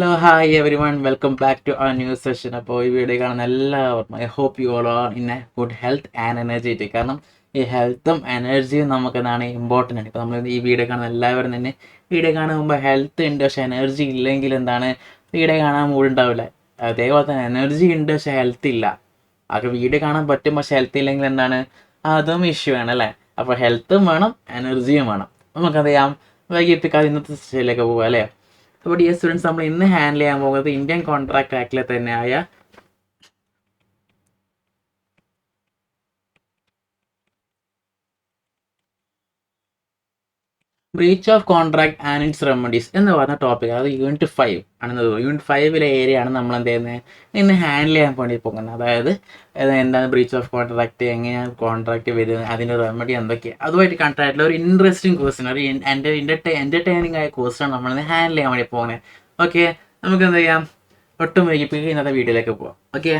Hello hi everyone welcome back to our new session. അപ്പോൾ ഈ video കാണുന്ന എല്ലാവർക്കും I hope you all are in a good health and energetic. കാരണം ഈ ഹെൽത്തും എനർജിയും നമുക്ക് എന്താണ് ഇമ്പോർട്ടൻ്റ് ആണ്. ഇപ്പോൾ നമ്മൾ ഈ വീഡിയോ കാണുന്ന എല്ലാവരും തന്നെ വീഡിയോ കാണുമ്പോൾ ഹെൽത്ത് ഉണ്ട് പക്ഷേ എനർജി ഇല്ലെങ്കിൽ എന്താണ് വീഡിയോ കാണാൻ മൂടുണ്ടാവില്ല. അതേപോലെ തന്നെ എനർജി ഉണ്ട് പക്ഷേ ഹെൽത്ത് ഇല്ല. അതൊക്കെ വീഡിയോ കാണാൻ പറ്റും പക്ഷേ ഹെൽത്ത് ഇല്ലെങ്കിൽ എന്താണ് അതും ഇഷ്യൂ ആണ് അല്ലേ. അപ്പോൾ ഹെൽത്തും വേണം എനർജിയും വേണം. നമുക്കറിയാം വൈകിട്ട് ഇന്നത്തെ സെഷനിലേക്ക് പോകാം അല്ലേ. അപ്പോൾ ഡിയർ സ്റ്റുഡൻസ്, നമ്മൾ ഇന്ന് ഹാൻഡിൽ ചെയ്യാൻ പോകുന്നത് ഇന്ത്യൻ കോൺട്രാക്ട് ആക്ടിലെ തന്നെയായ breach of contract and it's remedies എന്ന് പറഞ്ഞ ടോപ്പിക്. അത് യൂണിറ്റ് 5 ആണെന്ന് തോന്നുന്നു. യൂണിറ്റ് 5 ഏരിയയാണ് നമ്മൾ എന്ത് ചെയ്യുന്നത് ഇന്ന് ഹാൻഡിൽ ചെയ്യാൻ വേണ്ടി പോകുന്നത്. അതായത് എന്താണ് ബ്രീച്ച് ഓഫ് കോൺട്രാക്ട്, എങ്ങനെയാണ് കോൺട്രാക്ട് വരുന്നത്, അതിൻ്റെ റെമഡി എന്തൊക്കെയാണ്, അതുമായിട്ട് കണക്ട് ആയിട്ടുള്ള ഒരു ഇൻട്രസ്റ്റിംഗ് ക്വസ്റ്റ്യൻ, ഒരു എൻ്റർടൈനിങ് ആയ ക്വസ്റ്റ്യൻ നമ്മളിന്ന് ഹാൻഡിൽ ചെയ്യാൻ വേണ്ടി പോകുന്നത്. ഓക്കെ, നമുക്ക് എന്ത് ചെയ്യാം, ഒട്ടും വൈകിപ്പിക്കുക ഇന്നത്തെ വീഡിയോയിലേക്ക് പോവാം. ഓക്കെ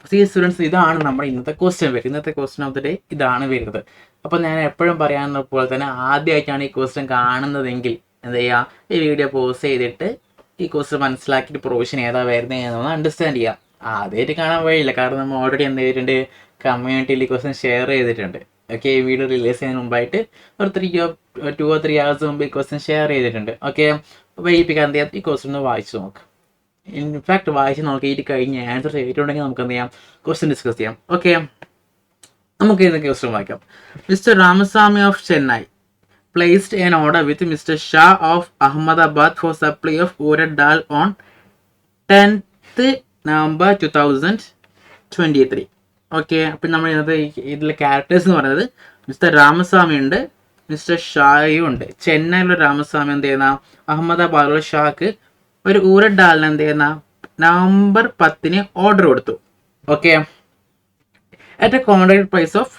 സ്റ്റുഡൻസ്, ഇതാണ് നമ്മുടെ ഇന്നത്തെ ക്വസ്റ്റ്യൻ വരുന്നത്. ഇന്നത്തെ ക്വസ്റ്റ്യൻ ഓഫ് ദി ഡേ ഇതാണ് വരുന്നത്. അപ്പോൾ ഞാൻ എപ്പോഴും പറയാവുന്ന പോലെ തന്നെ ആദ്യമായിട്ടാണ് ഈ ക്വസ്റ്റ്യൻ കാണുന്നതെങ്കിൽ എന്ത് ചെയ്യുക, ഈ വീഡിയോ പോസ് ചെയ്തിട്ട് ഈ ക്വസ്റ്റ്യൻ മനസ്സിലാക്കിയിട്ട് പ്രൊവിഷൻ ഏതാ വരുന്നത് എന്നൊന്ന് അണ്ടർസ്റ്റാൻഡ് ചെയ്യുക. ആദ്യമായിട്ട് കാണാൻ വഴിയില്ല, കാരണം നമ്മൾ ഓൾറെഡി എന്ത് ചെയ്തിട്ടുണ്ട്, കമ്മ്യൂണിറ്റിയിൽ ഈ ക്വസ്റ്റ്യൻ ഷെയർ ചെയ്തിട്ടുണ്ട്. ഓക്കെ, ഈ വീഡിയോ റിലീസ് ചെയ്യുന്നതിന് മുമ്പായിട്ട് ഒരു 2 or 3 hours മുമ്പ് ഈ ക്വസ്റ്റ്യൻ ഷെയർ ചെയ്തിട്ടുണ്ട്. ഓക്കെ, വൈകിപ്പിക്കാൻ എന്ത് ചെയ്യാം, ഈ ക്വസ്റ്റ്യൻ ഒന്ന് വായിച്ചു നോക്ക്. ഇൻഫാക്ട് വായിച്ച് നോക്കിയിട്ട് കഴിഞ്ഞ് ആൻസർ ചെയ്തിട്ടുണ്ടെങ്കിൽ നമുക്ക് എന്ത് ചെയ്യാം, ക്വസ്റ്റ്യൻ ഡിസ്കസ് ചെയ്യാം. ഓക്കെ, നമുക്ക് ഇന്നത്തെ ക്വസ്റ്റ്യൻ വായിക്കാം. Mister Ramaswamy of Chennai placed an order with Mr. Shah of Ahmedabad for supply of urad dal on 10th November 2023. Okay, അപ്പം നമ്മൾ ഇന്നത്തെ ഇതിലെ ക്യാരക്ടേഴ്സ് എന്ന് പറയുന്നത് മിസ്റ്റർ രാമസ്വാമി ഉണ്ട്, മിസ്റ്റർ ഷായും ഉണ്ട്. ചെന്നൈയിലുള്ള രാമസ്വാമി എന്ത് ചെയ്യുന്ന അഹമ്മദാബാദിലുള്ള ഷാക്ക് ഒരു ഊരഡ് ഡാലിന് എന്ത് ചെയ്യുന്ന നവംബർ 10 ഓർഡർ കൊടുത്തു. Okay, at a contract price of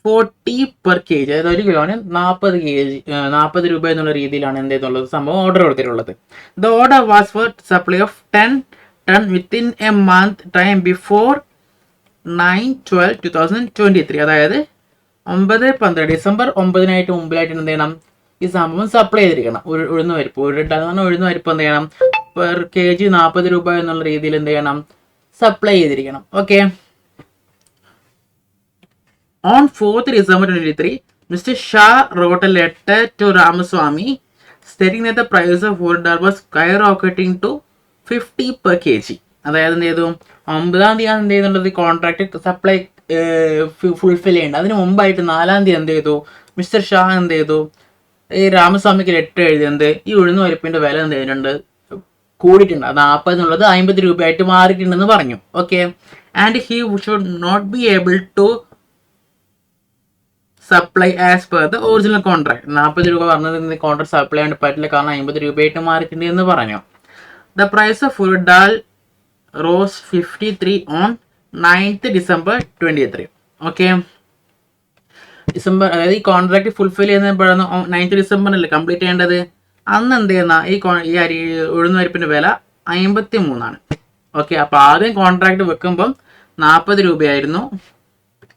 40 per kg, അതായത് 1 കിലോന് 40 രൂപ എന്നുള്ള രീതിയിലാണ് എന്ത് ചെയ്തുള്ളത് സംഭവം ഓർഡർ കൊടുത്തിട്ടുള്ളത്. The order was for supply of 10 ton within a month time before 9/12/2023. അതായത് 9/12 ഡിസംബർ 9 മുമ്പിലായിട്ട് എന്ത് ചെയ്യണം, ഈ സംഭവം സപ്ലൈ ചെയ്തിരിക്കണം. ഉഴുന്ന് പരിപ്പ്, ഉഴുന്ന് പരിപ്പ് എന്ത് ചെയ്യണം, പെർ kg 40 രൂപ എന്നുള്ള രീതിയിൽ എന്ത് ചെയ്യണം, സപ്ലൈ ചെയ്തിരിക്കണം. Okay, on 4th December 2023, Mr. Shah wrote a letter to Ramaswamy stating that the price of urad dal was skyrocketing to 50 per kg. അതായത് എന്ത് ചെയ്തു, 9th എന്ത് ചെയ്യുന്നുള്ളത് കോൺട്രാക്ട് സപ്ലൈ ഫുൾഫിൽ ചെയ്യേണ്ട. അതിന് മുമ്പായിട്ട് 4th എന്ത് ചെയ്തു, മിസ്റ്റർ ഷാ എന്ത് ചെയ്തു, ഈ രാമസ്വാമിക്ക് ലെറ്റർ എഴുതിയത് ഈ ഉഴുന്ന് പരിപ്പിന്റെ വില എന്ത് ചെയ്തിട്ടുണ്ട്, കൂടിയിട്ടുണ്ട്. 40 എന്നുള്ളത് 50 രൂപയായിട്ട് മാറിയിട്ടുണ്ടെന്ന് പറഞ്ഞു. Okay, and he should not be able to supply as per the original contract. 40 രൂപ പറഞ്ഞത് കോൺട്രാക്ട് സപ്ലൈ ചെയ്യാൻ പറ്റില്ല, കാരണം 50 രൂപയായിട്ട് മാറിയിട്ടുണ്ട് എന്ന് പറഞ്ഞു. The price of urad dal rose 53 on 9th December 2023. Okay, December, അതായത് ഈ കോൺട്രാക്ട് ഫുൾഫിൽ ചെയ്യുന്നപ്പോഴാണ് 9th ഡിസംബറിനല്ലേ കംപ്ലീറ്റ് ചെയ്യേണ്ടത്. അന്ന് എന്ത് ചെയ്യുന്ന ഈ അരി ഉഴുന്ന് പരിപ്പിന്റെ വില 53. ഓക്കെ, അപ്പോൾ ആദ്യം കോൺട്രാക്ട് വെക്കുമ്പം 40 രൂപയായിരുന്നു.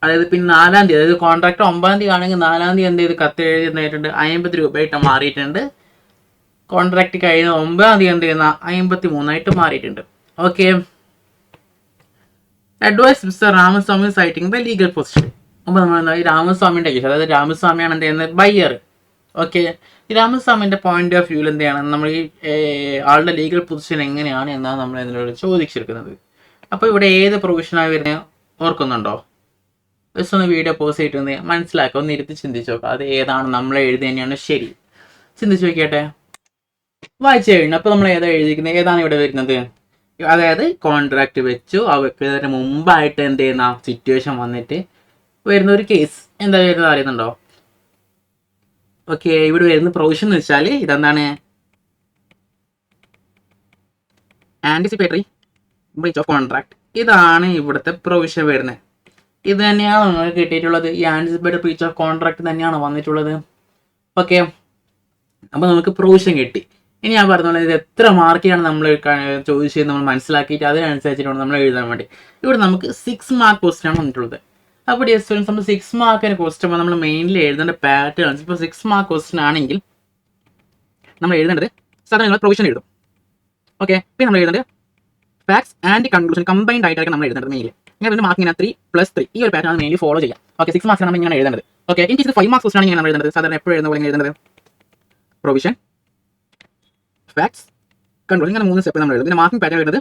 അതായത് പിന്നെ 4th, അതായത് കോൺട്രാക്ട് 9th ആണെങ്കിൽ 4th എന്ത് ചെയ്ത് കത്ത് എഴുതിയിട്ടുണ്ട്, 50 രൂപയായിട്ട് മാറിയിട്ടുണ്ട്. കോൺട്രാക്ട് കഴിഞ്ഞ 9th എന്ത് ചെയ്യുന്ന 53 മാറിയിട്ടുണ്ട്. Okay, advise mister Ramaswamy citing the legal position. അപ്പോൾ നമ്മൾ ഈ രാമസ്വാമിൻ്റെ കേസ്, അതായത് രാമസ്വാമിയാണ് എന്ത് ചെയ്യുന്നത്, ബയ്യർ. ഓക്കെ, ഈ രാമസ്വാമിൻ്റെ പോയിന്റ് ഓഫ് വ്യൂവിൽ എന്ത് ചെയ്യണം, നമ്മൾ ഈ ആളുടെ ലീഗൽ പൊസിഷൻ എങ്ങനെയാണ് എന്നാണ് നമ്മൾ ഇതിനോട് ചോദിച്ചിരിക്കുന്നത്. അപ്പോൾ ഇവിടെ ഏത് പ്രൊവിഷനാണ് വരുന്നത് ഓർക്കുന്നുണ്ടോ? ജസ്റ്റ് ഒന്ന് വീഡിയോ പോസ്റ്റ് ചെയ്തിട്ട് മനസ്സിലാക്കുക, ഒന്ന് ഇരുത്തി ചിന്തിച്ച് നോക്കുക, അത് ഏതാണ് നമ്മൾ എഴുതി തന്നെയാണ് ശരി. ചിന്തിച്ച് നോക്കിയട്ടെ, വായിച്ചു കഴിഞ്ഞു. അപ്പോൾ നമ്മൾ ഏതാ എഴുതിയിരിക്കുന്നത്, ഏതാണ് ഇവിടെ വരുന്നത്, അതായത് കോൺട്രാക്ട് വെച്ചു ആ വെക്കുന്നതിന് മുമ്പായിട്ട് എന്ത് ചെയ്യുന്ന സിറ്റുവേഷൻ വന്നിട്ട് വരുന്ന ഒരു കേസ് എന്താ വരുന്നത് അറിയുന്നുണ്ടോ? ഓക്കെ, ഇവിടെ വരുന്ന പ്രൊവിഷൻ എന്ന് വെച്ചാൽ ഇതെന്താണ്, ആൻറ്റിസിപ്പേറ്ററി ബ്രീച്ച് ഓഫ് കോൺട്രാക്ട്. ഇതാണ് ഇവിടുത്തെ പ്രൊവിഷൻ വരുന്നത്. ഇത് തന്നെയാണ് നമുക്ക് കിട്ടിയിട്ടുള്ളത്. ഈ ആൻറ്റിസിപ്പേറ്ററി ബ്രീച്ച് ഓഫ് കോൺട്രാക്ട് തന്നെയാണ് വന്നിട്ടുള്ളത്. ഓക്കെ, അപ്പോൾ നമുക്ക് പ്രൊവിഷൻ കിട്ടി. ഇനി ഞാൻ പറഞ്ഞോളൂ, ഇത് എത്ര മാർക്കിനാണ് നമ്മൾ ചോദിച്ചത് നമ്മൾ മനസ്സിലാക്കിയിട്ട് അതിനനുസരിച്ചിട്ടാണ് നമ്മൾ എഴുതാൻ വേണ്ടി. ഇവിടെ നമുക്ക് 6 മാർക്ക് ക്വസ്റ്റ്യൻ ആണ് വന്നിട്ടുള്ളത്. അപ്പോൾ ഡിയർ സ്റ്റുഡൻസ്, നമ്മൾ 6 മാർക്കിന് ക്വസ്റ്റ്യൻ നമ്മൾ മെയിൻലി എഴുതേണ്ട പാറ്റേൺസ്, ഇപ്പോൾ 6 മാർക്ക് ക്വസ്റ്റ്യൻ ആണെങ്കിൽ നമ്മൾ എഴുതേണ്ടത് സാധാരണ നിങ്ങൾ പ്രൊവിഷൻ എഴുതും. ഓക്കെ, പിന്നെ നമ്മൾ എഴുതുന്നത് ഫാക്ട്സ് ആൻഡ് കൺക്ലൂഷൻ കമ്പൈൻഡ് ആയിട്ടായിരിക്കും നമ്മൾ എഴുതുന്നത് മെയിൻലി. ഇങ്ങനെ വരുന്ന മാർക്കിങ്ങനെ 3+3 ഈ ഒരു പാറ്റേൺ മെയിൻലി ഫോളോ ചെയ്യാം. ഓക്കെ, 6 മാർക്സ് നമ്മൾ ഇങ്ങനെ എഴുതുന്നത്. Okay, in case 5 marks question ആണ് നമ്മൾ എഴുതുന്നത്. സാധാരണ എപ്പോഴും എഴുതുന്ന പോലെ എഴുതുന്നത് പ്രൊവിഷൻ, ഫാക്ട്സ്, കൺക്ലൂഷൻ, ഇങ്ങനെ 3 സ്റ്റെപ്പ് നമ്മൾ എഴുതും. പിന്നെ മാർക്കിംഗ് പാറ്റേൺ വരുന്നത്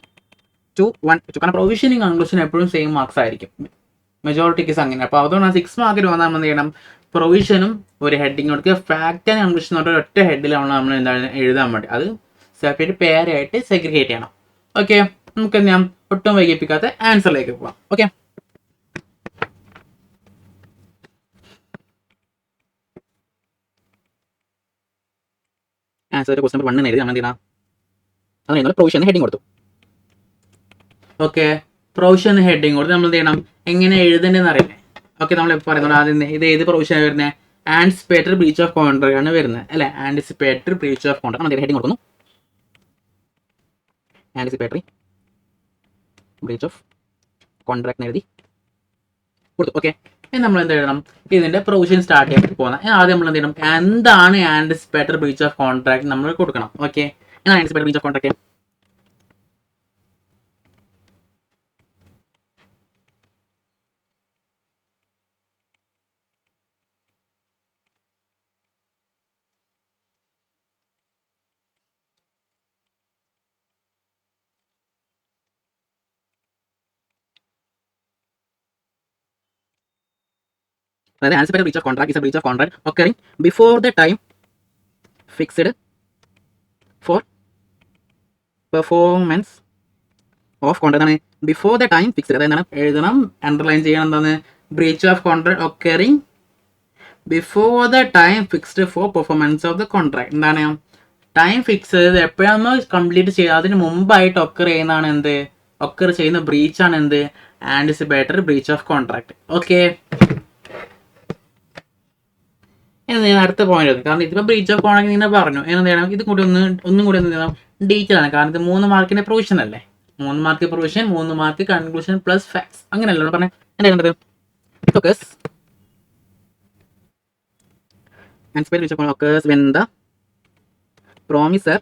2, 1, 2. കാരണം പ്രൊവിഷനും കൺക്ലൂഷനും എപ്പോഴും സെയിം മാർക്സ് ആയിരിക്കും മെജോറിറ്റി കേസ് അങ്ങനെ. അപ്പോൾ അതുകൊണ്ടാണ് 6 മാർക്കിൽ വന്നാൽ നമ്മൾ എന്ത് ചെയ്യണം, പ്രൊവിഷനും ഒരു ഹെഡിങ് കൊടുക്കുക, ഫാക്റ്റ് ആൻഡ് കൺക്ലൂഷൻ എന്ന് പറഞ്ഞാൽ ഒറ്റ ഹെഡിലാണ് നമ്മൾ എന്താണ് എഴുതാൻ വേണ്ടി. അത് സെപ്പറേറ്റ് പേരായിട്ട് സെഗ്രിഗേറ്റ് ചെയ്യണം. ഓക്കെ, നമുക്ക് ഞാൻ ഒട്ടും വൈകിപ്പിക്കാത്ത ആൻസറിലേക്ക് പോവാം. ഓക്കെ, ആൻസർ ക്വസ്റ്റ്യൻ നമ്പർ 1 എഴുതി നമ്മൾ എന്ത് ചെയ്യണം, അത് പ്രൊവിഷൻ ഹെഡിങ് കൊടുത്തു. ഓക്കെ, പ്രൊവിഷൻ ഹെഡിങ് കൊടുത്ത് നമ്മൾ എന്ത് ചെയ്യണം, എങ്ങനെ എഴുതേണ്ടതെന്ന് അറിയില്ലേ. ഓക്കെ, നമ്മൾ പറയുന്നത് ആദ്യം ഇത് ഏത് പ്രൊവിഷൻ വരുന്നത്, ആൻറ്റിസിപ്പേറ്ററി ബ്രീച്ച് ഓഫ് കോൺട്രാക്ട് ആണ് വരുന്നത് അല്ലേ. ആൻറ്റിസിപ്പേറ്ററി ബ്രീച്ച് ഓഫ് കോൺട്രാക്ട് നമ്മൾ ഹെഡിങ് കൊടുക്കുന്നു, ആൻറ്റിസിപ്പേറ്ററി ബ്രീച്ച് ഓഫ് കോൺട്രാക്ട് എഴുതി കൊടുത്തു. ഓക്കെ, ഇനി നമ്മൾ എന്ത് എഴുതണം, ഇതിന്റെ പ്രൊവിഷൻ സ്റ്റാർട്ട് ചെയ്യാൻ പോകുന്ന ആദ്യം നമ്മൾ എന്ത് ചെയ്യണം, എന്താണ് ആൻറ്റിസിപ്പേറ്ററി ബ്രീച്ച് ഓഫ് കോൺട്രാക്ട് നമ്മൾ കൊടുക്കണം. ഓക്കെ, എന്താണ് ആൻറ്റിസിപ്പേറ്ററി ബ്രീച്ച് ഓഫ് കോൺട്രാക്ട്, അതായത് anticipatory breach of contract is a breach of contract occurring before the time fixed for performance of contract. ആണ് ബിഫോർ ദ ടൈം ഫിക്സ്ഡ്, അതായത് എന്താണ് എഴുതണം, underline ചെയ്യണം, എന്താണ് breach of contract occurring before the time fixed for performance of the contract. എന്താണ് time fix ചെയ്ത് എപ്പോഴാണോ complete ചെയ്യുക അതിന് മുമ്പായിട്ട് ഒക്കർ ചെയ്യുന്നതാണ് എന്ത്, ഒക്കർ ചെയ്യുന്ന ബ്രീച്ചാണ് എന്ത്, anticipatory breach of contract. Okay, എന്ന് ഞാൻ അടുത്ത പോയിന്റ് എടുക്കും. കാരണം ഇതിപ്പോൾ ബ്രീച്ച് ഓഫ് കോൺട്രാക്ട് ഇങ്ങനെ പറഞ്ഞു എന്ത് ചെയ്യണം, ഇത് കൂടി ഒന്നും കൂടി എന്ത് ചെയ്യണം, ഡീറ്റെയിൽ ആണ്. കാരണം ഇത് 3 മാർക്കിന്റെ പ്രൊവിഷൻ അല്ലേ, 3 mark provision, 3 mark conclusion plus facts, അങ്ങനെയല്ലോ പറഞ്ഞത്. എന്താ വേണ്ടത്, focus anticipatory breach of contract occurs when the promiser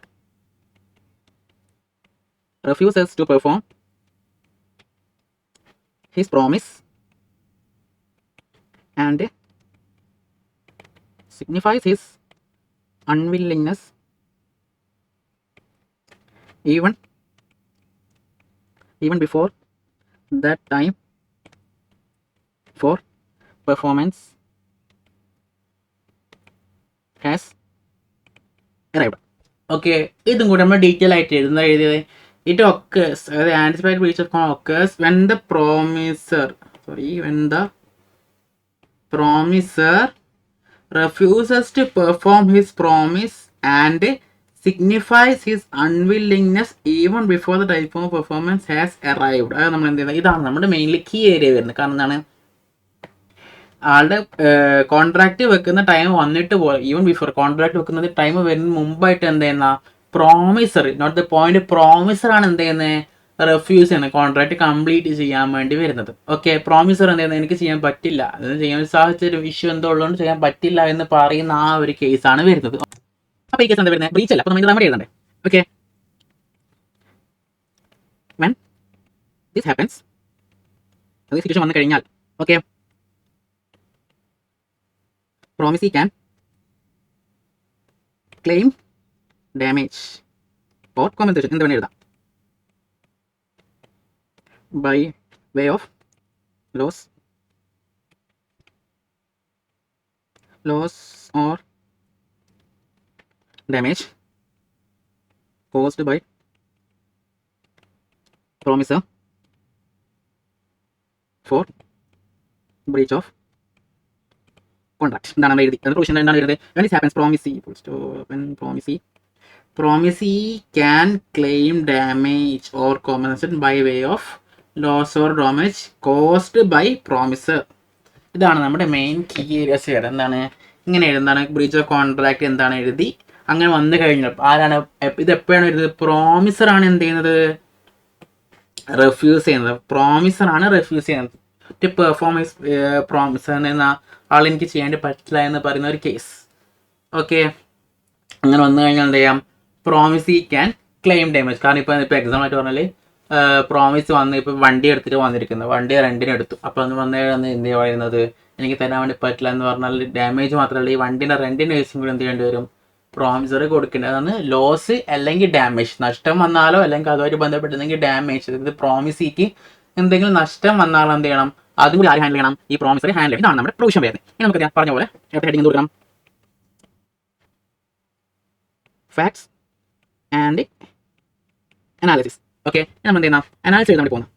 refuses to perform his promise and signifies his unwillingness even before that time for performance has arrived. Okay, ഇതും കൂടി നമ്മൾ detail ആയിട്ട് എഴുതിയത് it occurs, അതായത് anticipatory breach of contract occurs when the promiser refuses to perform his promise and signifies his unwillingness even before the time of performance has arrived. അത് നമ്മൾ എന്ത് ചെയ്യുന്നത്, ഇതാണ് നമ്മുടെ മെയിൻലി കീ ഏരിയ വരുന്നത്. കാരണം എന്താണ്, ആളുടെ കോൺട്രാക്ട് വെക്കുന്ന ടൈം വന്നിട്ട് പോലെ ഈവൻ ബിഫോർ കോൺട്രാക്ട് വെക്കുന്നത് ടൈം വരുന്ന മുമ്പായിട്ട് എന്ത് ചെയ്യുന്ന promisor, note the point, promisor ആണ് എന്ത് ചെയ്യുന്നത്, റെഫ്യൂസ് ചെയ്യുന്നത്, കോൺട്രാക്ട് കംപ്ലീറ്റ് ചെയ്യാൻ വേണ്ടി വരുന്നത്. ഓക്കെ, പ്രോമിസർ എന്ത് ചെയ്യുന്നത്, എനിക്ക് ചെയ്യാൻ പറ്റില്ല, അത് ചെയ്യാൻ സാഹചര്യം ഇഷ്യൂ എന്തോ ഉള്ളതുകൊണ്ട് ചെയ്യാൻ പറ്റില്ല എന്ന് പറയുന്ന ആ ഒരു കേസാണ് വരുന്നത്. അപ്പോൾ ഈ കേസ് എന്താ വരുന്നത്, ബ്രീച്ച് അല്ല. അപ്പോൾ നമ്മൾ റെമഡി എഴുതണ്ടേ. ഓക്കെ, when this happens, അത് സിറ്റുവേഷൻ വന്നു കഴിഞ്ഞാൽ, okay, promisee can claim damage or compensation എന്ത് വേണം എഴുതാം, by way of loss or damage caused by promiser for breach of contract. എന്താണ് നമ്മൾ എഴുതി, അത് പ്രൊവിഷൻ എന്താണ് എഴുതുന്നത്, when this happens promisee can claim damage or compensation by way of loss or damage caused by promiser. ഇതാണ് നമ്മുടെ main key Arias വരുന്നത്. എന്താണ് ഇങ്ങനെ എഴുതുന്നതാണ് ബ്രീച്ച് ഓഫ് കോൺട്രാക്ട് എന്താണ് എഴുതി അങ്ങനെ വന്നു കഴിഞ്ഞാൽ ആരാണ് ഇത് എപ്പോഴാണ് വരുന്നത്, പ്രോമിസർ ആണ് എന്ത് ചെയ്യുന്നത്, റെഫ്യൂസ് ചെയ്യുന്നത്, പ്രോമിസർ ആണ് റെഫ്യൂസ് ചെയ്യുന്നത്. ടു പെർഫോമൻസ് പ്രോമിസർ എന്ന ആളെനിക്ക് ചെയ്യാൻ പറ്റില്ല എന്ന് പറയുന്ന ഒരു കേസ്. ഓക്കെ, അങ്ങനെ വന്നു കഴിഞ്ഞാൽ എന്ത് ചെയ്യാം, പ്രോമിസി ക്യാൻ ക്ലെയിം ഡാമേജ്. കാരണം ഇപ്പോൾ എക്സാമ്പിൾ ആയിട്ട് പറഞ്ഞാൽ പ്രോമിസ് വന്ന് ഇപ്പോൾ വണ്ടി എടുത്തിട്ട് വന്നിരിക്കുന്നത്, വണ്ടി റെൻറ്റിന് എടുത്തു. അപ്പോൾ അന്ന് വന്ന് എന്ത് പറയുന്നത് എനിക്ക് തരാൻ വേണ്ടി പറ്റില്ല എന്ന് പറഞ്ഞാൽ ഡാമേജ് മാത്രമല്ല ഈ വണ്ടിൻ്റെ റെൻറ്റിന് പൈസയും കൂടി എന്ത് ചെയ്യേണ്ടി വരും, പ്രോമിസറി കൊടുക്കേണ്ടത്. അതാണ് ലോസ് അല്ലെങ്കിൽ ഡാമേജ്. നഷ്ടം വന്നാലോ അല്ലെങ്കിൽ അതുമായിട്ട് ബന്ധപ്പെട്ടെങ്കിൽ ഡാമേജ്. ഇത് പ്രോമിസിക്ക് എന്തെങ്കിലും നഷ്ടം വന്നാൽ എന്ത് ചെയ്യണം, അതും കൂടി ആര് ഹാൻഡിൽ ചെയ്യണം, ഈ പ്രോമിസറി ഹാൻഡിൽ ചെയ്യണം. ഇതാണ് നമ്മുടെ പ്രൊവിഷൻ വരുന്നത്. ഇനി നമുക്ക് പറഞ്ഞ പോലെ ഹെഡിങ് കൊടുക്കണം, ഫാക്ട്സ് ആൻഡ് അനാലിസിസ്. ഓക്കെ, നമ്മൾ എന്ത് ചെയ്യുന്ന അനാലിസിസ് ചെയ്ത് വേണ്ടി പോകുന്നു.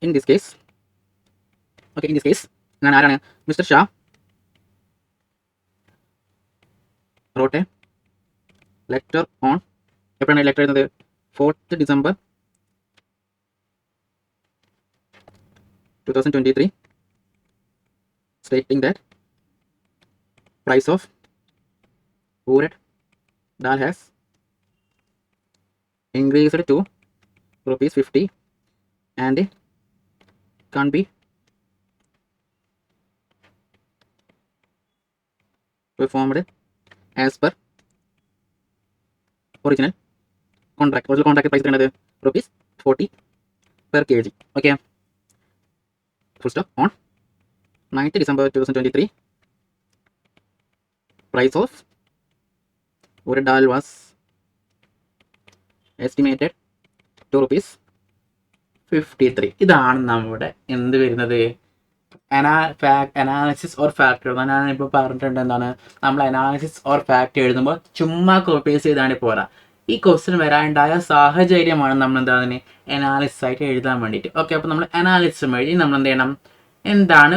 ഇൻ ദിസ് കേസ് ഞാൻ ആരാണ്, mister Shah rote letter on, എപ്പോഴാണ് ലെറ്റർ എഴുതുന്നത്, 4th December 2023, stating that price of urad dal has increased to ₹50 and can't be performed as per original contract. Original contract price is ₹40 per kg. Okay, full stop. On 9th December 2023, price of urad dal was estimated to ₹53. ഇതാണ് നമ്മുടെ എന്ത് വരുന്നത്, analysis or fact. ഞാനിപ്പോൾ പറഞ്ഞിട്ടുണ്ട് എന്താണ്, നമ്മൾ analysis or fact എഴുതുമ്പോൾ ചുമ്മാ കോപ്പി ചെയ്താണ് പോരാ. ഈ ക്വസ്റ്റ്യൻ വരാനുണ്ടായ സാഹചര്യമാണ് നമ്മൾ എന്താ അതിന് അനാലിസിസ് ആയിട്ട് എഴുതാൻ വേണ്ടിയിട്ട്. ഓക്കെ, അപ്പോൾ നമ്മൾ അനാലിസിസ് എഴുതി നമ്മൾ എന്ത് ചെയ്യണം, എന്താണ്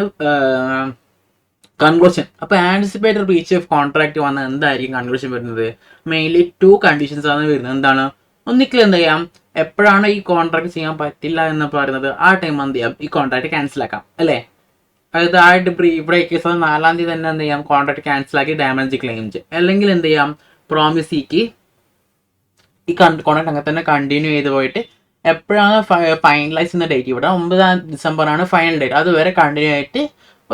കൺക്ലൂഷൻ. അപ്പോൾ ആൻറ്റിസിപ്പേറ്റഡ് ബ്രീച്ച് ഓഫ് കോൺട്രാക്ട് വന്നാൽ എന്തായിരിക്കും കൺക്ലൂഷൻ വരുന്നത്, മെയിൻലി 2 കണ്ടീഷൻസ് ആണ് വരുന്നത്. എന്താണ്, ഒന്നിക്കൽ എന്ത് ചെയ്യാം, എപ്പോഴാണ് ഈ കോൺട്രാക്ട് ചെയ്യാൻ പറ്റില്ല എന്ന് പറയുന്നത് ആ ടൈം എന്ത് ചെയ്യാം, ഈ കോൺട്രാക്ട് ക്യാൻസൽ ആക്കാം അല്ലേ. അതായത് ആയിട്ട് ബ്രേക്ക് 4-ാം തീയതി തന്നെ എന്ത് ചെയ്യാം, കോൺട്രാക്ട് ക്യാൻസൽ ആക്കി ഡാമേജ് ക്ലെയിം ചെയ്യും. അല്ലെങ്കിൽ എന്ത് ചെയ്യാം, പ്രോമിസിക്ക് ഈ കോൺട്രാക്ട് അങ്ങനെ തന്നെ കണ്ടിന്യൂ ചെയ്ത് പോയിട്ട് എപ്പോഴാണ് ഫൈനലൈസ് ചെയ്യുന്ന ഡേറ്റ്, ഇവിടെ 9ാം December ആണ് ഫൈനൽ ഡേറ്റ്, അതുവരെ കണ്ടിന്യൂ ആയിട്ട്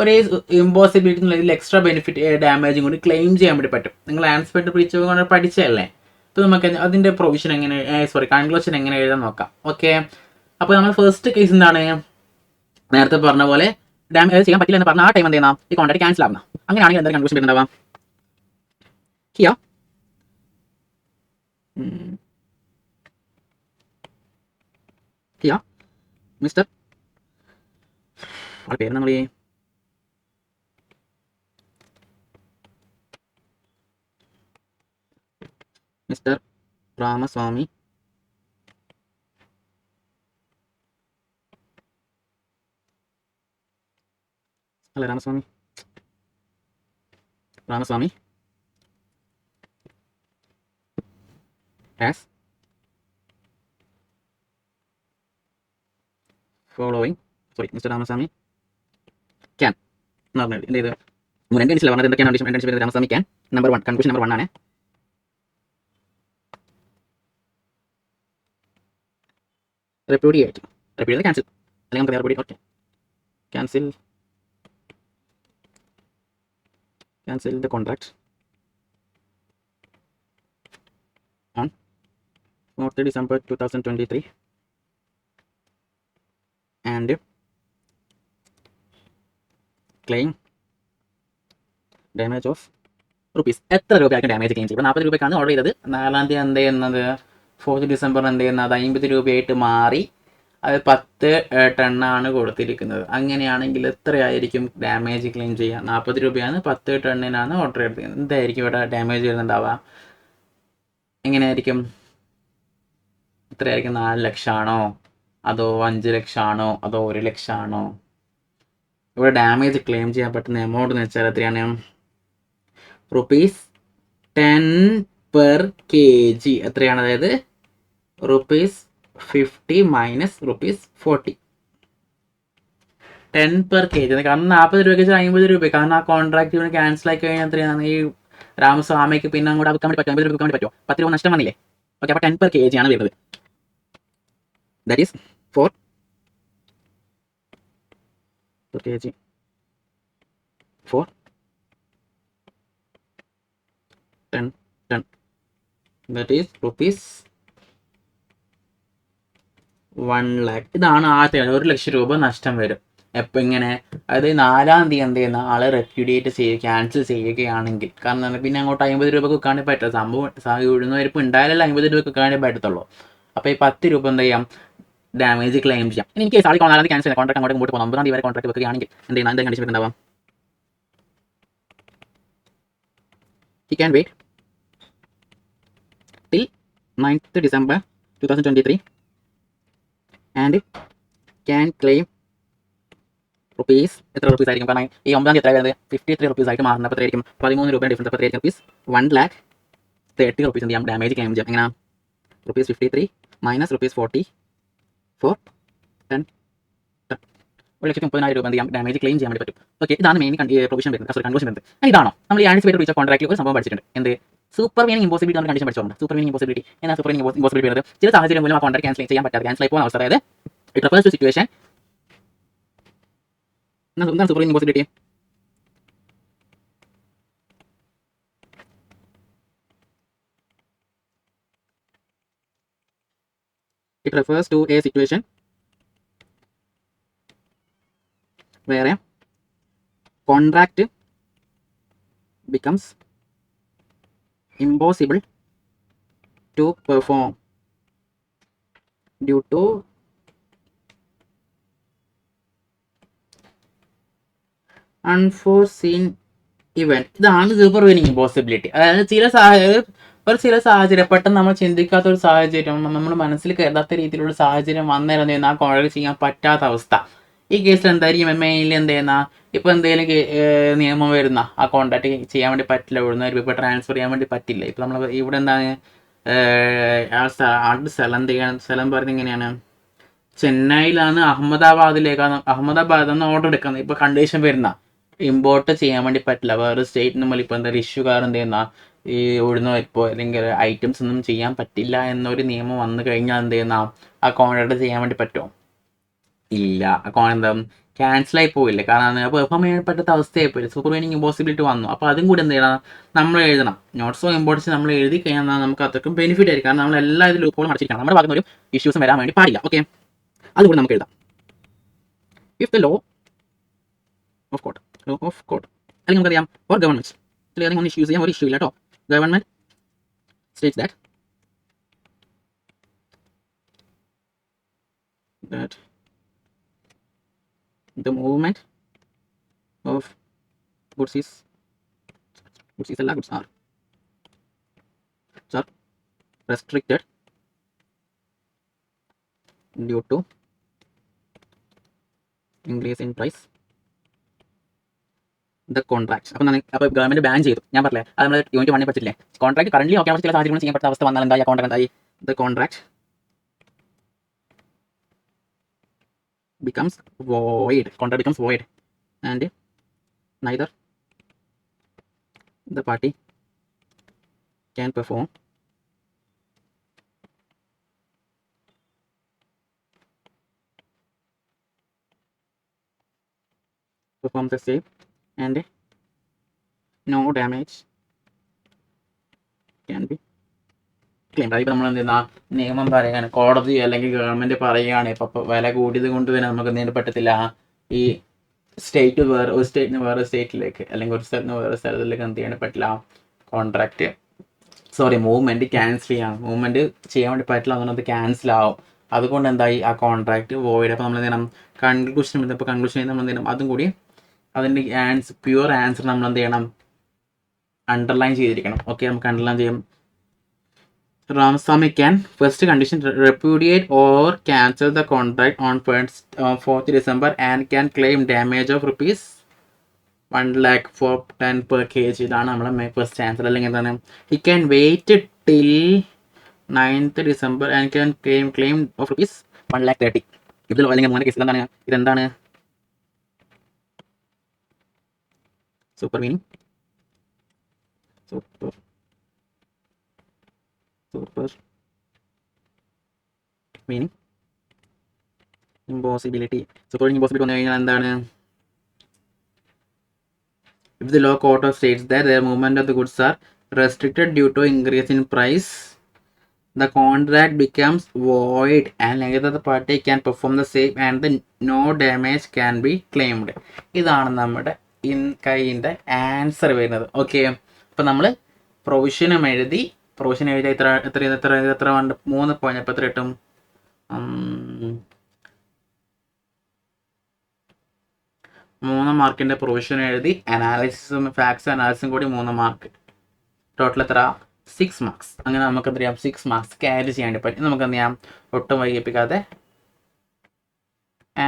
ഒരേ ഇമ്പോസിബിലിറ്റി എന്നുള്ള എക്സ്ട്രാ ബെനിഫിറ്റ് ഡാമേജും കൂടി ക്ലെയിം ചെയ്യാൻ വേണ്ടി പറ്റും. നിങ്ങൾ ആൻറ്റിസിപ്പേറ്റഡ് ബ്രീച്ച് കൊണ്ട് പഠിച്ചതല്ലേ. അപ്പോൾ നമുക്ക് അതിൻ്റെ പ്രൊവിഷൻ എങ്ങനെ, കൺക്ലൂഷൻ എങ്ങനെ എഴുതാൻ നോക്കാം. ഓക്കെ, അപ്പോൾ നമ്മൾ ഫസ്റ്റ് കേസ് എന്താണ്, നേരത്തെ പറഞ്ഞ പോലെ ഡാമേജ് ചെയ്യാൻ പറ്റില്ല എന്ന് പറഞ്ഞ ആ ടൈം എന്ത് ചെയ്യുന്ന ഈ കോൺട്രാക്ട് ക്യാൻസൽ ആവുന്ന. അങ്ങനെയാണെങ്കിൽ എന്തായാലും കൺക്ലൂഷൻ വരുന്നുണ്ടാവാം, മിസ്റ്റർ ആളുടെ പേര് നമ്മൾ മിസ്റ്റർ രാമസ്വാമി അല്ല Ramaswamy as following, mister Ramaswamy can എന്ന് പറഞ്ഞത് എന്ത് ചെയ്ത് 2 കണ്ടീഷനിൽ പറഞ്ഞത് എന്തൊക്കെയാണ് condition, Ramaswamy can number 1, conclusion number 1 ആണ് repudiate ക്യാൻസൽ, അല്ലെങ്കിൽ നമുക്ക് repudiate. ഓക്കെ, cancel the contract on 4th December 2023 and claim damage of rupees. എത്ര രൂപയായിരിക്കും ഡാമേജ് ക്ലെയിം ചെയ്യും? 40 രൂപയ്ക്കാണ് ഓർഡർ ചെയ്തത്. 4ാം തീയതി എന്ത് ചെയ്യുന്നത്, 4th December എന്ത് ചെയ്യുന്നത് 50 രൂപയായിട്ട് മാറി, അത് 10 ടണ്ണാണ് കൊടുത്തിരിക്കുന്നത്. അങ്ങനെയാണെങ്കിൽ എത്രയായിരിക്കും ഡാമേജ് ക്ലെയിം ചെയ്യുക? 40 രൂപയാണ്, 10 ടണ്ണിനാണ് ഓർഡർ എടുത്തിരിക്കുന്നത്. എന്തായിരിക്കും ഇവിടെ ഡാമേജ് വരുന്നുണ്ടാവുക? എങ്ങനെയായിരിക്കും, എത്രയായിരിക്കും? 4 ലക്ഷമാണോ, അതോ 5 ലക്ഷമാണോ, അതോ 1 ലക്ഷമാണോ? ഇവിടെ ഡാമേജ് ക്ലെയിം ചെയ്യാൻ പറ്റുന്ന എമൗണ്ട് എന്ന് വെച്ചാൽ എത്രയാണ്, ₹10 per kg. എത്രയാണ്, അതായത് ₹50 minus ₹40, 10 per kg. കാരണം 40 രൂപയ്ക്ക് 50 രൂപ, കാരണം ആ കോൺട്രാക്ട് ക്യാൻസൽ ആയി കഴിഞ്ഞാൽ എത്രയാണ് ഈ രാമസ്വാമിക്ക് പിന്നെ അങ്ങോട്ട് വിൽക്കാൻ വേണ്ടി പറ്റും, 50 രൂപ വിൽക്കാൻ വേണ്ടി പറ്റുമോ? 10 രൂപ നഷ്ടം വന്നില്ലേ. ഓക്കെ, അപ്പോൾ 10 per kg ആണ് വരുന്നത്. That is 4 per kg for 10 ton. That is ₹1,00,000. ഇതാണ് ആദ്യത്തെ 1,00,000 രൂപ നഷ്ടം വരും. എപ്പോൾ ഇങ്ങനെ, അതായത് 4-ാം തീയതി എന്ത് ചെയ്യുന്ന ആളെ റെപ്യൂഡിയേറ്റ് ക്യാൻസൽ ചെയ്യുകയാണെങ്കിൽ. കാരണം പിന്നെ അങ്ങോട്ട് 50 രൂപ വെക്കാനേ പറ്റില്ല. സംഭവം ഉഴുന്നവരിപ്പ് ഉണ്ടായാലല്ലേ 50 രൂപ വെക്കാനേ പറ്റത്തുള്ളൂ. അപ്പോൾ ഈ 10 രൂപ എന്ത് ചെയ്യാം, ഡാമേജ് ക്ലെയിം ചെയ്യാം. ഇനി എനിക്ക് സാളി 4-ാം തീയതി ക്യാൻസൽ ചെയ്യാം, കോൺട്രാക്ട് അങ്ങോട്ട് പോകും. 9-ാം തീയതി വരെ കോൺട്രാക്ട് വെക്കുകയാണെങ്കിൽ എന്ത് ചെയ്യുന്ന എന്താ condition വരുന്നുണ്ടാവാം? He can wait till 9th December 2023 and can claim rupees. എത്ര റുപ്പീസ് ആയിരിക്കും? കാരണം ഈ 9-ാം തീയതി എത്ര വരുന്നത്? 53 റുപ്പീസ് ആയിട്ട് മാറുന്നത്. അപ്പോൾ എത്രയായിരിക്കും? 13 രൂപ ഡിഫറൻസ്. അപ്പോൾ എത്രയായിരിക്കും? ₹1,30,000 എന്ത് ചെയ്യാം, ഡാമേജ് ക്ലെയിം ചെയ്യാം. എങ്ങനെ? ₹53 മൈനസ് ₹44 10 1,30,000 രൂപ എന്ത് ചെയ്യാം, ഡാമേജ് ക്ലെയിം ചെയ്യാൻ വേണ്ടി പറ്റും. ഓക്കെ, ഇതാണ് മെയിൻ പ്രൊവിഷൻ വരുന്നത്, കൺക്ലൂഷൻ വരുന്നത്. ഇതാണോ നമ്മൾ ഈ ആൻസിപ്പേറ്റ് റീച്ച് കോൺട്രാക്റ്റിൽ ഒരു സംഭവം പഠിച്ചിട്ടുണ്ട്. എന്ത്? സൂപ്പർ മീനിങ് ഇമ്പോസിബിലിറ്റി നമ്മൾ കണ്ടീഷൻ പഠിച്ചോണ്ട്. സൂപ്പർ മീനിങ് ഇമ്പോസിബിലിറ്റി എന്നാ? സൂപ്പർ മീനിങ് ഇമ്പോസിബിലിറ്റി വരുന്നത് ചില സാഹചര്യം മൂലം ആ കോൺട്രാക്ട് ക്യാൻസൽ ചെയ്യാൻ പറ്റാതെ ക്യാൻസൽ ആയി പോകുന്ന അവസ്ഥ. അതായത് ഇറ്റ് റെഫേഴ്സ് ടു സിറ്റുവേഷൻ. എന്താണ് super meaning impossibility? It refers to a situation where a contract becomes impossible to perform due to unforeseen event. ഇതാണ് സൂപ്പർ മീനിങ് ഇമ്പോസിബിലിറ്റി. അതായത് ചില സാഹചര്യം പെട്ടെന്ന് നമ്മൾ ചിന്തിക്കാത്ത ഒരു സാഹചര്യം, നമ്മൾ മനസ്സിൽ കരുതാത്ത രീതിയിലുള്ള സാഹചര്യം വന്നേരം ആ കോൺട്രാക്ട് ചെയ്യാൻ പറ്റാത്ത അവസ്ഥ. ഈ കേസിൽ എന്തായിരിക്കും മെയിൻലി എന്ത് ചെയ്യുന്ന, ഇപ്പോൾ എന്തെങ്കിലും നിയമം വരുന്ന ആ കോൺട്രാക്ട് ചെയ്യാൻ വേണ്ടി പറ്റില്ല, ഇവിടുന്ന് ഇപ്പോൾ ട്രാൻസ്ഫർ ചെയ്യാൻ വേണ്ടി പറ്റില്ല. ഇപ്പോൾ നമ്മൾ ഇവിടെ എന്താണ് ആളുടെ സ്ഥലം പറയുന്നത് ഇങ്ങനെയാണ്, ചെന്നൈയിലാണ് അഹമ്മദാബാദ് നിന്ന് ഓർഡർ എടുക്കുന്നത്. ഇപ്പോൾ കണ്ടീഷൻ വരുന്ന ഇമ്പോർട്ട് ചെയ്യാൻ വേണ്ടി പറ്റില്ല, വേറെ സ്റ്റേറ്റിന് മുമ്പിൽ ഇപ്പോൾ എന്താ ഇഷ്യൂകാർ എന്ത് ചെയ്യുന്ന ഈ ഉഴുന്നോ ഇപ്പോൾ അല്ലെങ്കിൽ ഐറ്റംസ് ഒന്നും ചെയ്യാൻ പറ്റില്ല എന്നൊരു നിയമം വന്നു കഴിഞ്ഞാൽ എന്ത് ചെയ്യുന്ന ആ കോൺട്രാക്ട് ചെയ്യാൻ വേണ്ടി പറ്റുമോ? ഇല്ല. ആ എന്താ ക്യാൻസലായി പോയില്ല. കാരണം പെർഫോം ചെയ്യാൻ പറ്റാത്ത അവസ്ഥയായി പോയി, സൂപ്പർ മീനിങ് ഇമ്പോസിബിലിറ്റി വന്നു. അപ്പോൾ അതും കൂടി എന്ത് ചെയ്യണം, നമ്മൾ എഴുതണം. നോട്ട്സ് ഓഫ് ഇമ്പോർട്ടൻസ് നമ്മൾ എഴുതി കഴിഞ്ഞാൽ നമുക്ക് അത്രക്കും ബെനിഫിറ്റ് ആയിരിക്കും. കാരണം നമ്മൾ എല്ലാ ഇതിലും ലൂപ്പുകളും അടച്ചിരിക്കണം, നമ്മുടെ ഭാഗത്ത് ഒരു ഇഷ്യൂസും വരാൻ വേണ്ടി പാടില്ല. ഓക്കെ, അതുകൂടി നമുക്ക് എഴുതാം. If the law of court അല്ലെങ്കിൽ നമുക്കറിയാം ഫോർ ഗവൺമെന്റ് ഏതെങ്കിലും ഒന്ന് ഇഷ്യൂസ് ചെയ്യാൻ ഒരു ഇഷ്യൂ ഇല്ല കേട്ടോ. Government States that the movement of goods are restricted due to increase in price the contract. അപ്പോൾ ഗവൺമെന്റ് ബാൻ ചെയ്തു. ഞാൻ പറഞ്ഞില്ലേ, അത് നമ്മൾ യൂണിറ്റ് 1 പഠിച്ചില്ലേ, കോൺട്രാക്ട് കറന്റ് ഓക്കെ ചില സാഹചര്യങ്ങൾ ചെയ്യാൻ പറ്റാത്ത അവസ്ഥ വന്നാൽ എന്തായി, കോൺട്രാക്ട് എന്തായി, the contract becomes void. Contract becomes void and neither the party can perform the same and no damage can be claim. അതിപ്പോൾ നമ്മൾ എന്ത് ചെയ്യുന്ന നിയമം പറയുകയാണ്, കോടതി അല്ലെങ്കിൽ ഗവൺമെൻറ് പറയുകയാണ് ഇപ്പോൾ വില കൂടിയത് കൊണ്ട് തന്നെ നമുക്ക് എന്തെങ്കിലും പറ്റത്തില്ല, ഈ ഒരു സ്റ്റേറ്റിന് വേറെ സ്റ്റേറ്റിലേക്ക് അല്ലെങ്കിൽ ഒരു സ്ഥലത്ത് നിന്ന് വേറെ സ്ഥലത്തിലേക്ക് എന്ത് ചെയ്യാൻ പറ്റില്ല, മൂവ്മെൻറ്റ് ക്യാൻസൽ ചെയ്യാം. മൂവ്മെൻറ്റ് ചെയ്യാൻ വേണ്ടി പറ്റില്ല എന്നുള്ളത് ക്യാൻസൽ ആവും. അതുകൊണ്ട് എന്തായി, ആ കോൺട്രാക്ട് വോയിഡ്. അപ്പോൾ നമ്മൾ എന്ത് ചെയ്യണം, കൺക്ലൂഷൻ ഇപ്പോൾ കൺക്ലൂഷൻ നമ്മൾ എന്ത് ചെയ്യണം, അതും കൂടി അതിൻ്റെ പ്യുവർ ആൻസർ നമ്മൾ എന്ത് ചെയ്യണം, അണ്ടർലൈൻ ചെയ്തിരിക്കണം. ഓക്കെ, നമുക്ക് അണ്ടർലൈൻ ചെയ്യാം. Ramasamy can first condition repudiate or cancel the contract on 4th December and can claim damage of ₹1,00,000 for 10 per kg. ഇതാണ് നമ്മളെ ഫസ്റ്റ് ആൻസർ. അല്ലെങ്കിൽ എന്താണ്, he can wait till 9th December and can claim of ₹1,30,000. ഇതിൽ അല്ലെങ്കിൽ 3 കേസിൽ എന്താണ്, ഇതെന്താണ് super meaning impossibility. Super meaning impossibility വന്നു കഴിഞ്ഞാൽ എന്താണ്, if the law court states that the movement of the goods are restricted due to increase in price the contract becomes void and neither the party can perform the same and the no damage can be claimed. ഇതാണ് നമ്മുടെ കൈൻ്റെ answer വരുന്നത്. Okay, അപ്പം നമ്മൾ പ്രൊവിഷനും എഴുതി എത്ര എത്ര എത്ര എത്ര 3 പോയിന്റ് അപ്പം എത്ര കിട്ടും? 3 മാർക്കിൻ്റെ പ്രൊവിഷൻ എഴുതി, അനാലിസിസും ഫാക്ട്സ് അനാലിസിസും കൂടി 3 മാർക്ക്, ടോട്ടൽ എത്ര? 6 മാർക്സ്. അങ്ങനെ നമുക്ക് എന്ത് ചെയ്യാം? 6 മാർക്സ് ക്യാരി ചെയ്യാൻ പറ്റും. നമുക്ക് എന്ത് ചെയ്യാം? ഒട്ടും വൈകിപ്പിക്കാതെ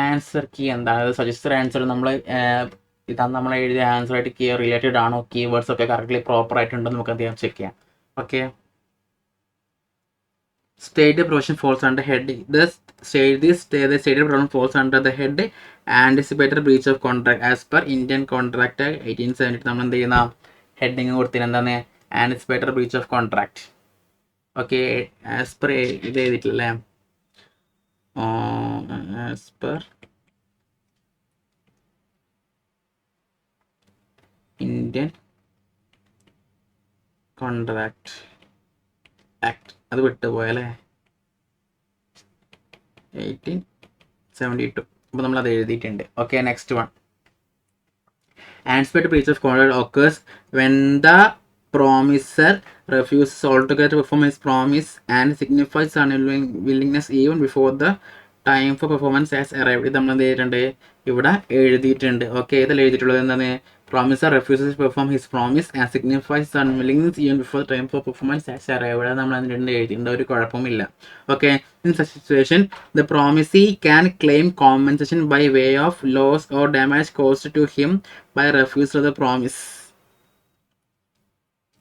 ആൻസർ കീ എന്താണ്, സജസ്റ്റഡ് ആൻസർ നമ്മൾ ഇതാണ് നമ്മൾ എഴുതിയ ആൻസർ ആയിട്ട് കീ റിലേറ്റഡ് ആണോ, കീവേഡ്സ് ഒക്കെ കറക്റ്റ്ലി പ്രോപ്പർ ആയിട്ടുണ്ടോ നമുക്ക് എന്ത് ചെയ്യാം? ചെക്ക് ചെയ്യാം. Okay, stated provision falls under head. The stated provision falls under the head anticipated breach of contract as per Indian Contract Act 1870. നമ്മൾ എന്ത് ചെയ്യുന്ന ഹെഡിങ് കൊടുത്തിന് എന്താണ്? Anticipated breach of contract. Okay, as per ഇത് എഴുതിയിട്ടില്ലേ? As per Indian contract act, അത് വിട്ടുപോയല്ലേ? 1872. അപ്പോൾ നമ്മളത് എഴുതിയിട്ടുണ്ട്. ഓക്കെ, next one. Anticipated breach of contract occurs when the promisor refuses altogether to perform his promise and signifies unwillingness even before the time for performance has arrived. ഇത് നമ്മൾ എന്ത് ചെയ്തിട്ടുണ്ട്? ഇവിടെ എഴുതിയിട്ടുണ്ട്. ഓക്കെ, ഇതിൽ എഴുതിയിട്ടുള്ളത് എന്താണ്? Promisor refuses to perform his promise and signifies unwillingness even before the time for performance has arrived. ഇവിടെ നമ്മൾ അതിൻ്റെ എഴുതിയിട്ടുണ്ട്, ഒരു കുഴപ്പമില്ല. Okay, in such situation the promisee can claim compensation by way of loss or damage caused to him by refusal of the promise.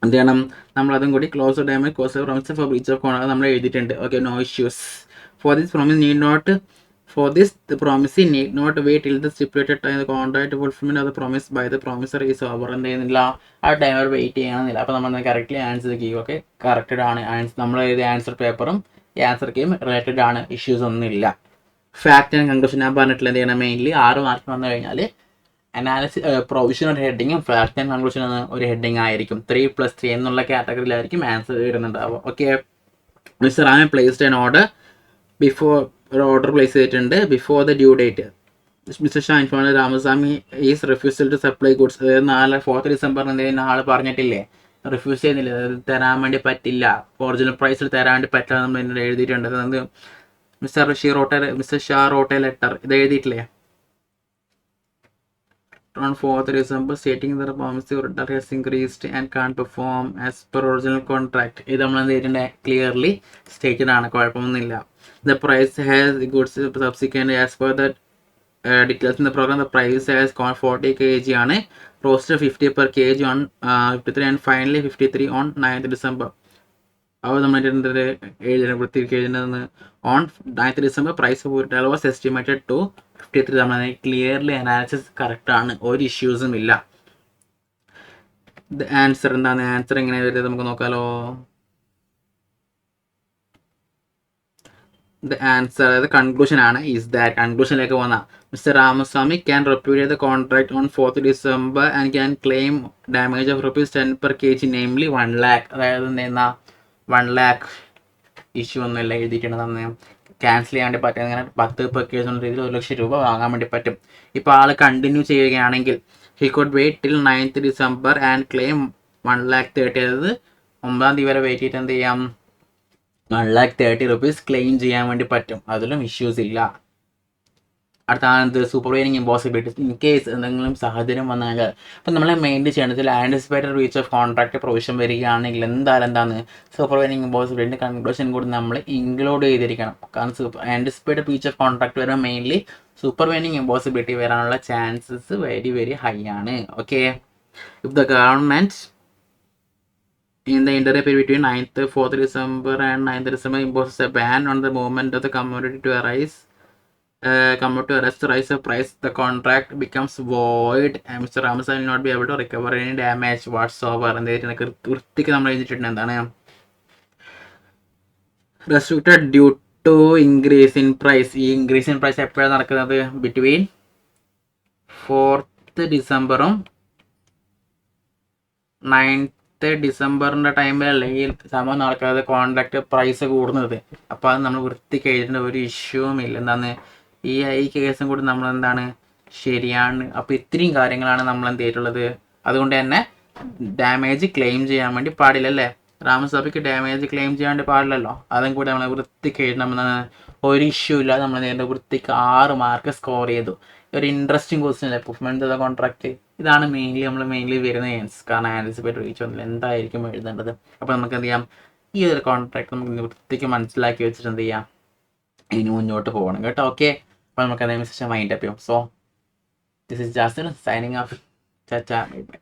എന്ത് ചെയ്യണം? നമ്മളതും കൂടി clause damage cause promise for breach of contract നമ്മൾ എഴുതിയിട്ടുണ്ട്. Okay, no issues. For this promise need not the promisee need not wait till the stipulated time the contract fulfillment of the promise by the promisor is over. എന്ത് ചെയ്യുന്നില്ല? ആ time അവർ wait ചെയ്യണമെന്നില്ല. അപ്പോൾ നമ്മൾ correctly answer ചെയ്യും. Okay, corrected ആണ്. നമ്മൾ എഴുതിയ ആൻസർ പേപ്പറും ഈ ആൻസർ കീയും റിലേറ്റഡ് ആണ്, ഇഷ്യൂസ് ഒന്നുമില്ല. ഫാക്ട് ആൻഡ് കൺക്ലൂഷൻ ഞാൻ പറഞ്ഞിട്ടുള്ള എന്ത് ചെയ്യണം? മെയിൻലി 6 മാർക്ക് വന്നു കഴിഞ്ഞാൽ പ്രൊവിഷൻ ഒരു ഹെഡിങ്ങും ഫാക്ട് ആൻഡ് കൺക്ലൂഷൻ ഒരു ഹെഡിങ് ആയിരിക്കും. 3+3 എന്നുള്ള കാറ്റഗറിയിലായിരിക്കും ആൻസർ വരുന്നുണ്ടാവുക. Okay, Mr Raman placed an order before, ഒരു ഓർഡർ പ്ലേസ് ചെയ്തിട്ടുണ്ട് before the due date. Mr Shah inform Ramaswamy is refusal to supply goods. അതായത് 4th ഡിസംബറിന് എന്തെങ്കിലും ആൾ പറഞ്ഞിട്ടില്ലേ? റിഫ്യൂസ് ചെയ്യുന്നില്ല, തരാൻ വേണ്ടി പറ്റില്ല, ഒറിജിനൽ പ്രൈസിൽ തരാൻ വേണ്ടി പറ്റില്ല നമ്മൾ എന്നോട് എഴുതിയിട്ടുണ്ട്. അത് mister Shah wrote a letter, ഇത് എഴുതിയിട്ടില്ലേ? On 4th December stating that the promissory order has increased and can't perform as per original contract. ഇത് നമ്മൾ എന്ത് ചെയ്തിട്ടുണ്ട്? ക്ലിയർലി സ്റ്റേറ്റഡ് ആണ്, കുഴപ്പമൊന്നുമില്ല. The price has goods subsequently as per the details in the program. The price has gone 40 kg ആണ്, roasted 50 per kg on 53 and finally 53 on 9th December. അപ്പോൾ നമ്മൾ എഴുതിയിരുന്നത് on 9th December price was estimated to 53. നമ്മൾ clearly analysis correct ആണ്, ഒരു ഇഷ്യൂസും ഇല്ല. Answer എന്താണ്? Answer എങ്ങനെ വരുന്നത് നമുക്ക് നോക്കാലോ. ദ ആൻസർ, അതായത് കൺക്ലൂഷൻ ആണ്, ഈസ് ദാറ്റ് കൺക്ലൂഷനിലേക്ക് വന്ന mister Ramaswamy can repudiate the contract on 4th December and can claim damage of ₹10 per kg, namely 1 lakh. അതായത് എന്തെന്നാ 1 lakh ഇഷ്യൂ ഒന്നുമില്ല, എഴുതിയിട്ടുണ്ടെന്ന് ക്യാൻസൽ ചെയ്യാൻ വേണ്ടി പറ്റും. അങ്ങനെ 10 per kg എന്ന രീതിയിൽ ₹1,00,000 വാങ്ങാൻ വേണ്ടി പറ്റും. ഇപ്പോൾ ആൾ കണ്ടിന്യൂ ചെയ്യുകയാണെങ്കിൽ he could wait till 9th December and claim 1,30,000. അതായത് 9th തീയതി വരെ വെയിറ്റ് ചെയ്തിട്ട് എന്ത് ചെയ്യാം? ₹1,30,000 ക്ലെയിം ചെയ്യാൻ വേണ്ടി പറ്റും, അതിലും ഇഷ്യൂസ് ഇല്ല. അടുത്ത സൂപ്പർവൈനിങ് ഇമ്പോസിബിലിറ്റീസ്. ഇൻ കേസ് എന്തെങ്കിലും സാഹചര്യം വന്നാൽ അപ്പം നമ്മളെ മെയിൻലി ചെയ്യേണ്ടത് anticipated breach of contract provision വരികയാണെങ്കിൽ എന്താണ് സൂപ്പർവൈനിങ് ഇമ്പോസിബിലിറ്റി കൺക്ലൂഷൻ കൂടി നമ്മൾ ഇൻക്ലൂഡ് ചെയ്തിരിക്കണം. കാരണം ആൻറ്റിസിപ്പേറ്റഡ് ബ്രീച്ച് ഓഫ് കോൺട്രാക്ട് വരുമ്പോൾ മെയിൻലി സൂപ്പർവൈനിങ് ഇമ്പോസിബിലിറ്റി വരാനുള്ള ചാൻസസ് വെരി വെരി ഹൈ ആണ്. Okay, if the government in the interim period between 4th December and 9th December imposes a ban on the movement of the commodity to arrest the rise of price, the contract becomes void and Mr. Ramasa will not be able to recover any damage whatsoever. വൃത്തിക്ക് നമ്മൾ എഴുതിയിട്ടുണ്ട് എന്താണ്? restricted due to increase in price. ഈ increase in price എപ്പോഴാണ് നടക്കുന്നത്? Between 4th December 9th അടുത്ത ഡിസംബറിൻ്റെ ടൈമിലല്ലേ ഈ സംഭവം നടക്കാതെ കോൺട്രാക്ട് പ്രൈസ് കൂടുന്നത്. അപ്പോൾ അത് നമ്മൾ വൃത്തിക്ക് എഴുതേണ്ട ഒരു ഇഷ്യൂവും ഇല്ല. എന്താണ് ഈ കേസും കൂടി നമ്മളെന്താണ് ശരിയാണ്. അപ്പോൾ ഇത്രയും കാര്യങ്ങളാണ് നമ്മൾ എന്ത് ചെയ്തിട്ടുള്ളത്. അതുകൊണ്ട് തന്നെ ഡാമേജ് ക്ലെയിം ചെയ്യാൻ വേണ്ടി പാടില്ലല്ലേ. രാമസ്വാമിക്ക് ഡാമേജ് ക്ലെയിം ചെയ്യാൻ വേണ്ടി പാടില്ലല്ലോ. അതും കൂടി നമ്മൾ വൃത്തിക്ക് എഴുതണം. ഒരു ഇഷ്യൂ ഇല്ലാതെ നമ്മൾ നേരിട്ട് വൃത്തിക്ക് 6 മാർക്ക് സ്കോർ ചെയ്തു. ഒരു ഇൻട്രസ്റ്റിംഗ് ക്വസ്റ്റ്യൻ അല്ലേ പെർഫോമൻസ് ഓഫ് ദ കോൺട്രാക്ട്. ഇതാണ് മെയിൻലി വരുന്ന ആൻസർ. കാരണം ആൻറ്റിസിപ്പേറ്റ് റീച്ച് ഒന്നുമില്ല, എന്തായിരിക്കും എഴുതേണ്ടത്. അപ്പോൾ നമുക്ക് എന്ത് ചെയ്യാം, ഈ ഒരു കോൺട്രാക്ട് നമുക്ക് വൃത്തിക്ക് മനസ്സിലാക്കി വെച്ചിട്ട് എന്ത് ചെയ്യാം, ഇനി മുന്നോട്ട് പോകണം കേട്ടോ. ഓക്കെ, അപ്പോൾ നമുക്ക് അതേ സെഷൻ മൈൻഡ് അപ്പ് ചെയ്യും. So this is Justin signing off. Bye by.